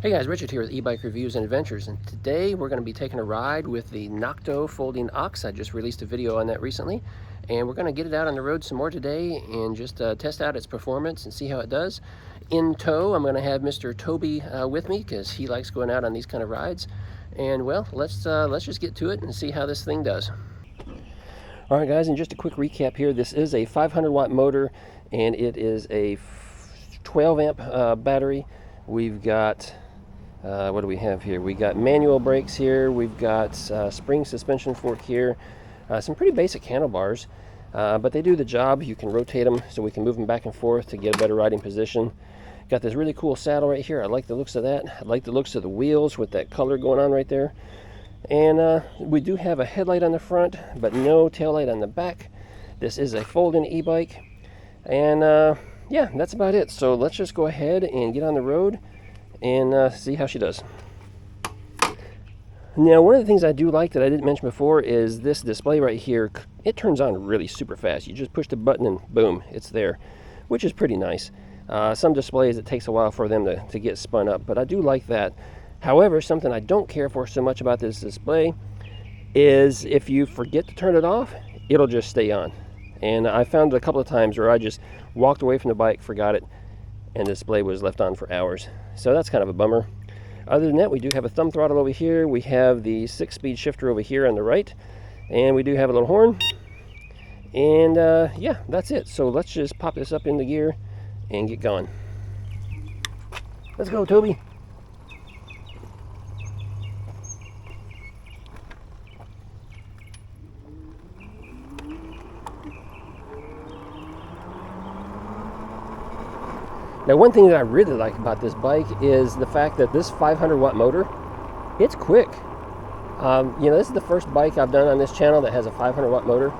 Hey guys, Richard here with E-Bike Reviews and Adventures, and today we're going to be taking a ride with the NAKTO folding ox. I just released a video on that recently, and we're going to get it out on the road some more today and just test out its performance and see how it does. In tow, I'm going to have Mr. Toby with me because he likes going out on these kind of rides. And well, let's just get to it and see how this thing does. All right, guys, and just a quick recap here. This is a 500-watt motor, and it is a 12-amp battery. We've got what do we have here? We got manual brakes here. We've got spring suspension fork here. Some pretty basic handlebars, but they do the job. You can rotate them so we can move them back and forth to get a better riding position. Got this really cool saddle right here. I like the looks of that. I like the looks of the wheels with that color going on right there. And we do have a headlight on the front, but no tail light on the back. This is a fold-in e-bike. And yeah, that's about it. So let's just go ahead and get on the road and see how she does. Now, one of the things I do like that I didn't mention before is this display right here. It turns on really super fast. You just push the button and boom, it's there, which is pretty nice. Some displays, it takes a while for them to get spun up, but I do like that. However, something I don't care for so much about this display is if you forget to turn it off, it'll just stay on. And I found it a couple of times where I just walked away from the bike, forgot it, and the display was left on for hours. So that's kind of a bummer. Other than that, we do have a thumb throttle over here. We have the 6-speed shifter over here on the right, and we do have a little horn. And yeah, that's it. So let's just pop this up into gear and get going. Let's go, Toby. Now, one thing that I really like about this bike is the fact that this 500-watt motor, it's quick. You know, this is the first bike I've done on this channel that has a 500-watt motor,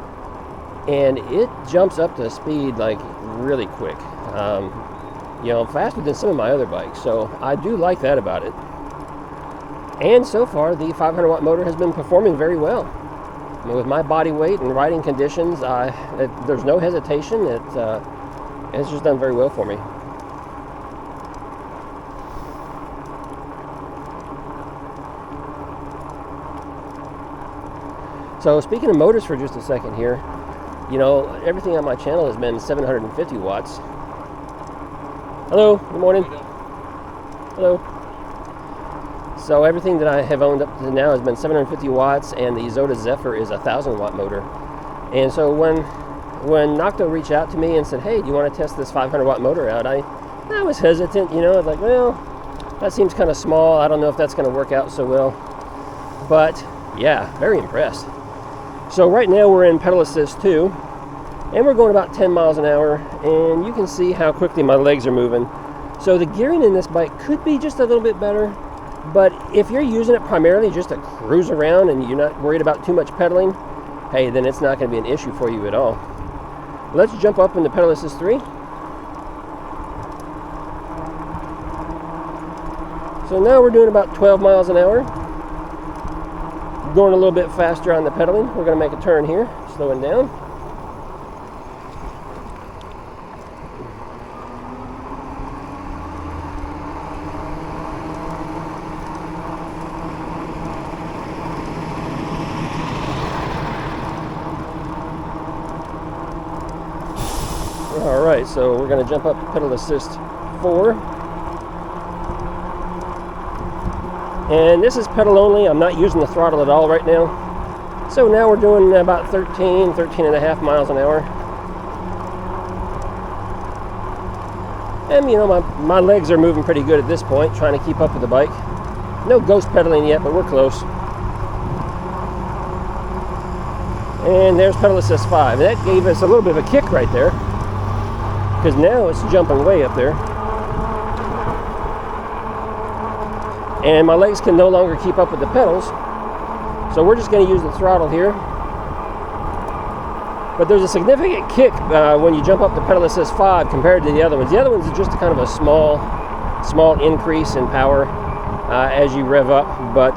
and it jumps up to speed like really quick. You know, faster than some of my other bikes, so I do like that about it. And so far, the 500-watt motor has been performing very well. I mean, with my body weight and riding conditions, there's no hesitation. It's just done very well for me. So speaking of motors for just a second here, you know, everything on my channel has been 750 watts. Hello, good morning. Hello. So everything that I have owned up to now has been 750 watts, and the Zoda Zephyr is a 1,000-watt motor. And so when NAKTO reached out to me and said, hey, do you want to test this 500-watt motor out, I was hesitant, you know. I was like, well, that seems kind of small. I don't know if that's going to work out so well. But yeah, very impressed. So right now we're in pedal assist 2, and we're going about 10 miles an hour, and you can see how quickly my legs are moving. So the gearing in this bike could be just a little bit better, but if you're using it primarily just to cruise around and you're not worried about too much pedaling, hey, then it's not going to be an issue for you at all. Let's jump up into pedal assist 3. So now we're doing about 12 miles an hour. Going a little bit faster on the pedaling. We're going to make a turn here, slowing down. All right, so we're going to jump up to pedal assist 4. And this is pedal only. I'm not using the throttle at all right now. So now we're doing about 13 and a half miles an hour. And you know, my legs are moving pretty good at this point, trying to keep up with the bike. No ghost pedaling yet, but we're close. And there's pedal assist 5. That gave us a little bit of a kick right there, because now it's jumping way up there. And my legs can no longer keep up with the pedals, so we're just going to use the throttle here. But there's a significant kick when you jump up to pedal assist 5 compared to the other ones. The other ones are just kind of a small increase in power as you rev up, but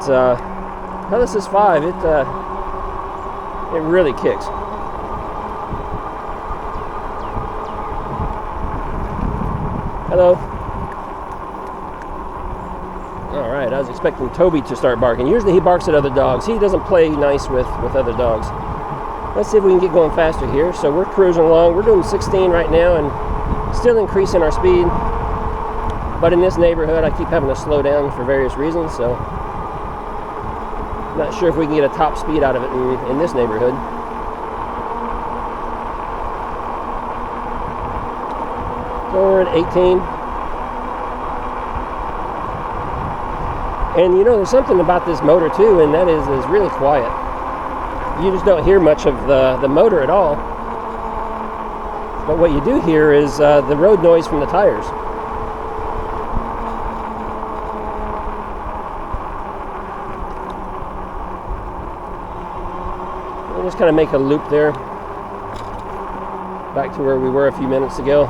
pedal assist 5, it really kicks. Hello. All right, I was expecting Toby to start barking. Usually he barks at other dogs. He doesn't play nice with other dogs. Let's see if we can get going faster here. So we're cruising along. We're doing 16 right now and still increasing our speed. But in this neighborhood, I keep having to slow down for various reasons. So not sure if we can get a top speed out of it in this neighborhood. So we're at 18. And you know, there's something about this motor too, and that is really quiet. You just don't hear much of the motor at all. But what you do hear is the road noise from the tires. We'll just kind of make a loop there, back to where we were a few minutes ago.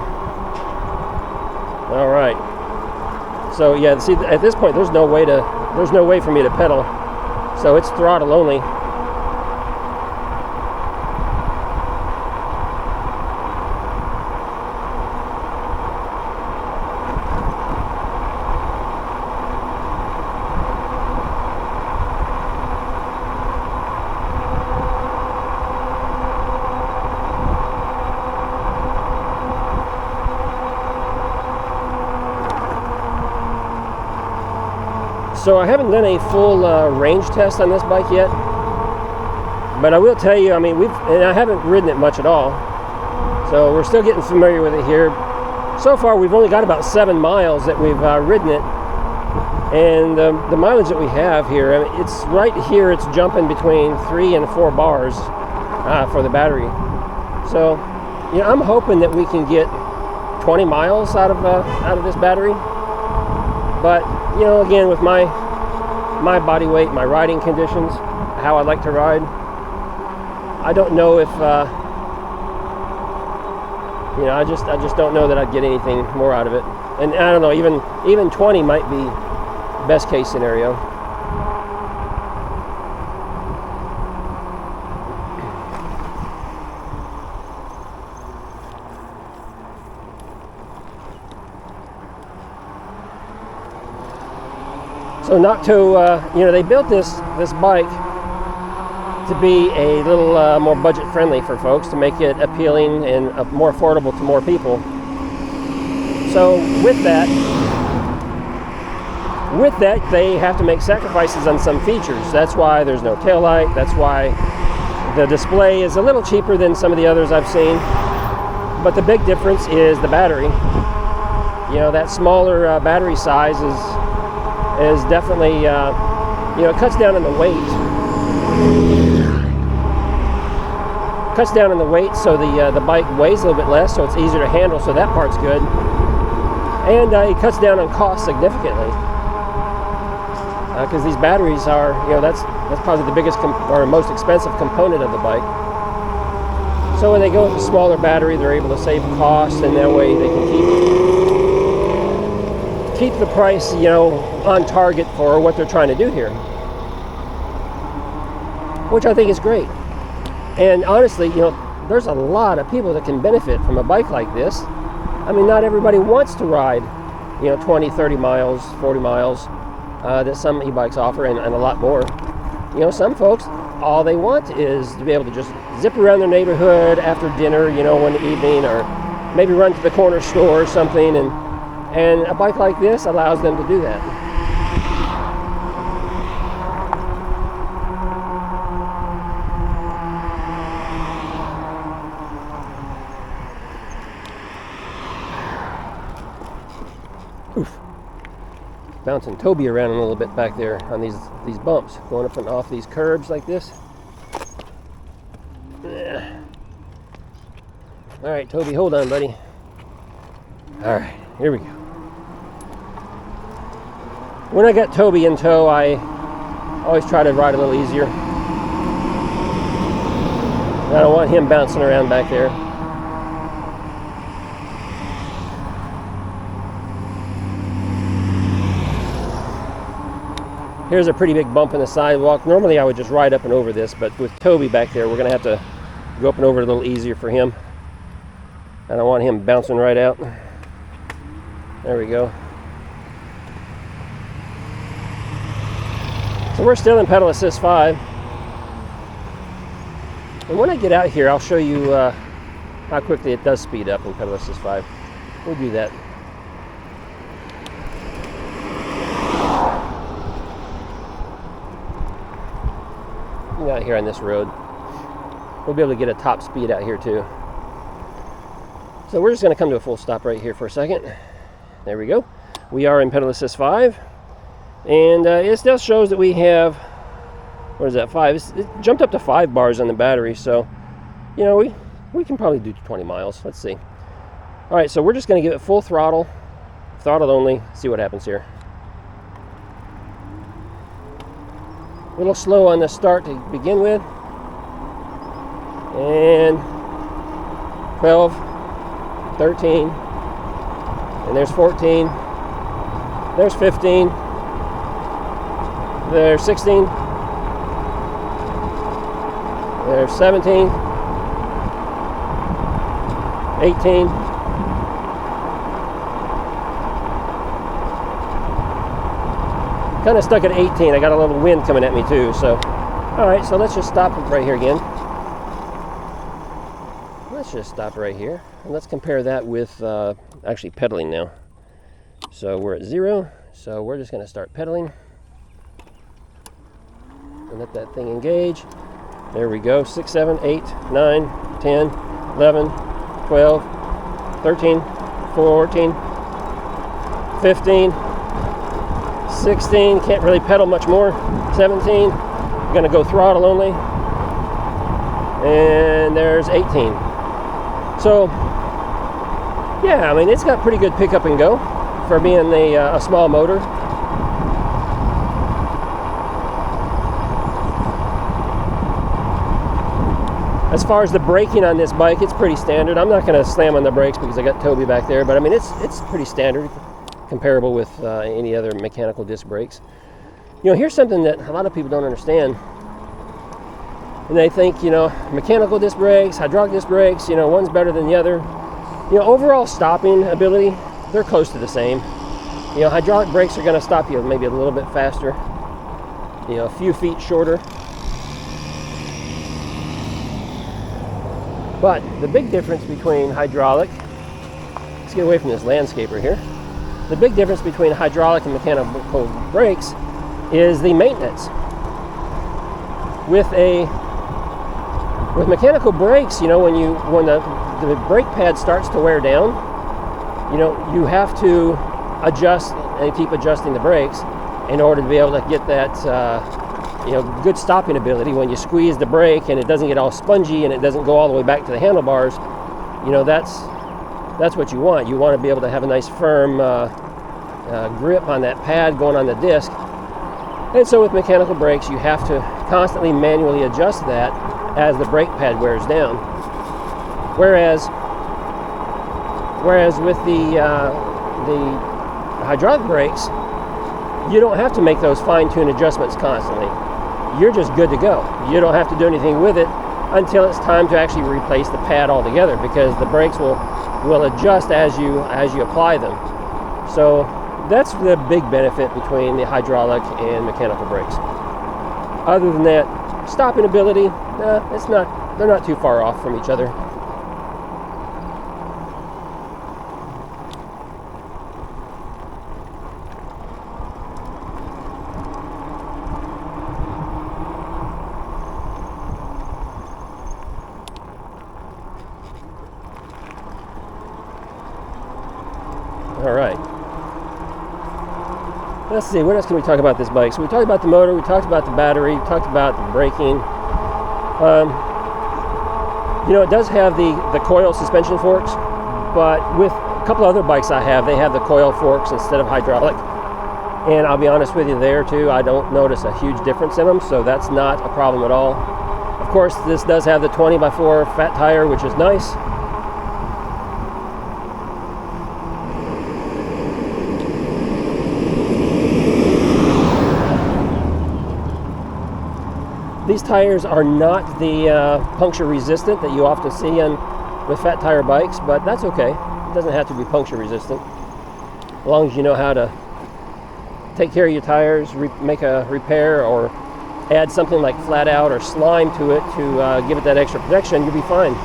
All right. So yeah, see, at this point there's no way for me to pedal, so it's throttle only. So I haven't done a full range test on this bike yet, but I will tell you, I mean, I haven't ridden it much at all, so we're still getting familiar with it here. So far, we've only got about 7 miles that we've ridden it, and the mileage that we have here, I mean, it's right here, it's jumping between 3 and 4 bars for the battery. So, you know, I'm hoping that we can get 20 miles out of this battery. But, you know, again, with my body weight, my riding conditions, how I like to ride, I don't know if, you know, I just don't know that I'd get anything more out of it. And I don't know, even 20 might be best case scenario. So NAKTO, you know, they built this bike to be a little more budget friendly for folks, to make it appealing and more affordable to more people. So with that, they have to make sacrifices on some features. That's why there's no taillight. That's why the display is a little cheaper than some of the others I've seen. But the big difference is the battery. You know, that smaller battery size is definitely, you know, it cuts down on the weight. Cuts down on the weight, so the bike weighs a little bit less, so it's easier to handle, so that part's good. And it cuts down on cost significantly. Because these batteries are, you know, that's probably the biggest or most expensive component of the bike. So when they go with a smaller battery, they're able to save costs, and that way they can keep the price, you know, on target for what they're trying to do here, which I think is great. And honestly, you know, there's a lot of people that can benefit from a bike like this. I mean, not everybody wants to ride, you know, 20, 30 miles, 40 miles that some e-bikes offer, and a lot more. You know, some folks, all they want is to be able to just zip around their neighborhood after dinner, you know, one evening, or maybe run to the corner store or something, and a bike like this allows them to do that. Oof. Bouncing Toby around a little bit back there on these bumps, going up and off these curbs like this. All right, Toby, hold on, buddy. All right, here we go. When I got Toby in tow, I always try to ride a little easier. I don't want him bouncing around back there. Here's a pretty big bump in the sidewalk. Normally I would just ride up and over this, but with Toby back there, we're gonna have to go up and over it a little easier for him. I don't want him bouncing right out. There we go. So we're still in pedal assist 5. And when I get out here, I'll show you how quickly it does speed up in pedal assist 5. We'll do that. Out here on this road, we'll be able to get a top speed out here too. So we're just going to come to a full stop right here for a second. There we go. We are in pedal assist 5, and it still shows that we have, what is that, 5? It jumped up to 5 bars on the battery, so you know we can probably do 20 miles. Let's see. All right, so we're just going to give it full throttle only, see what happens here. A little slow on the start to begin with. And 12, 13, and there's 14, there's 15, there's 16, there's 17, 18, kind of stuck at 18. I got a little wind coming at me too, so all right, so let's just stop right here again. Let's just stop right here and let's compare that with actually pedaling now. So we're at 0, so we're just going to start pedaling and let that thing engage. There we go. 6, 7, 8, 9, 10, 11, 12, 13, 14, 15, 16, can't really pedal much more. 17, gonna go throttle only. And there's 18. So, yeah, I mean, it's got pretty good pickup and go for being a small motor. As far as the braking on this bike, it's pretty standard. I'm not gonna slam on the brakes because I got Toby back there, but I mean, it's pretty standard, comparable with any other mechanical disc brakes. You know, here's something that a lot of people don't understand. And they think, you know, mechanical disc brakes, hydraulic disc brakes, you know, one's better than the other. You know, overall stopping ability, they're close to the same. You know, hydraulic brakes are going to stop you maybe a little bit faster, you know, a few feet shorter. But the big difference between hydraulic, let's get away from this landscaper here. The big difference between hydraulic and mechanical brakes is the maintenance. With mechanical brakes, you know, when the brake pad starts to wear down, you know, you have to adjust and keep adjusting the brakes in order to be able to get that you know, good stopping ability. When you squeeze the brake and it doesn't get all spongy and it doesn't go all the way back to the handlebars, you know, that's what you want. You want to be able to have a nice firm grip on that pad going on the disc. And so with mechanical brakes, you have to constantly manually adjust that as the brake pad wears down. Whereas with the hydraulic brakes, you don't have to make those fine-tune adjustments constantly. You're just good to go. You don't have to do anything with it until it's time to actually replace the pad altogether, because the brakes will adjust as you apply them. So that's the big benefit between the hydraulic and mechanical brakes. Other than that, stopping ability, they're not too far off from each other. All right. Let's see, what else can we talk about this bike? So we talked about the motor, we talked about the battery, we talked about the braking. You know, it does have the coil suspension forks, but with a couple other bikes I have, they have the coil forks instead of hydraulic. And I'll be honest with you there too, I don't notice a huge difference in them, so that's not a problem at all. Of course, this does have the 20x4 fat tire, which is nice. These tires are not the puncture resistant that you often see with fat tire bikes, but that's okay. It doesn't have to be puncture resistant, as long as you know how to take care of your tires, make a repair, or add something like flat out or slime to it to give it that extra protection, you'll be fine.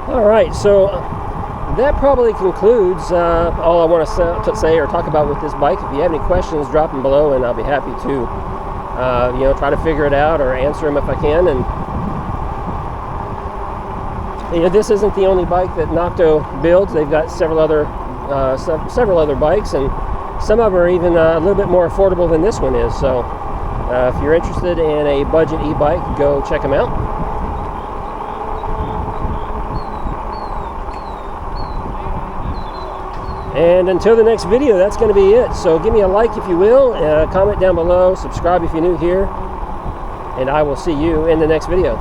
All right, so that probably concludes all I want to say or talk about with this bike. If you have any questions, drop them below, and I'll be happy to, try to figure it out or answer them if I can. And this isn't the only bike that NAKTO builds. They've got several other bikes, and some of them are even a little bit more affordable than this one is. So, if you're interested in a budget e-bike, go check them out. And until the next video, that's going to be it. So give me a like if you will, comment down below, subscribe if you're new here, and I will see you in the next video.